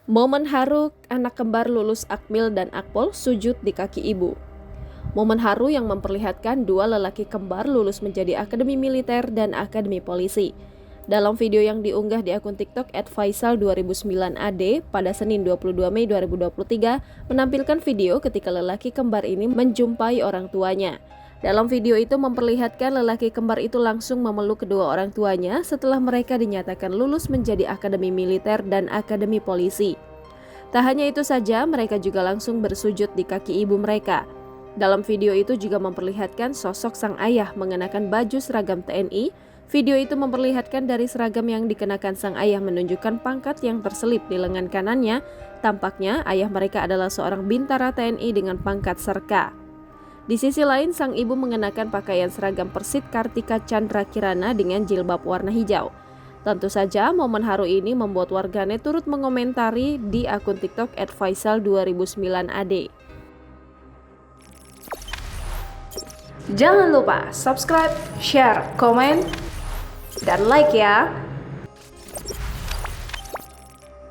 Momen haru anak kembar lulus Akmil dan Akpol sujud di kaki ibu. Momen haru yang memperlihatkan dua lelaki kembar lulus menjadi Akademi Militer dan Akademi Polisi. Dalam video yang diunggah di akun TikTok @faisal2009ad pada Senin 22 Mei 2023 menampilkan video ketika lelaki kembar ini menjumpai orang tuanya. Dalam video itu memperlihatkan lelaki kembar itu langsung memeluk kedua orang tuanya setelah mereka dinyatakan lulus menjadi Akademi Militer dan Akademi Polisi. Tak hanya itu saja, mereka juga langsung bersujud di kaki ibu mereka. Dalam video itu juga memperlihatkan sosok sang ayah mengenakan baju seragam TNI. Video itu memperlihatkan dari seragam yang dikenakan sang ayah menunjukkan pangkat yang terselip di lengan kanannya. Tampaknya ayah mereka adalah seorang bintara TNI dengan pangkat serka. Di sisi lain, sang ibu mengenakan pakaian seragam Persit Kartika Chandra Kirana dengan jilbab warna hijau. Tentu saja, momen haru ini membuat warganet turut mengomentari di akun TikTok @faisal2009ad. Jangan lupa subscribe, share, komen, dan like ya!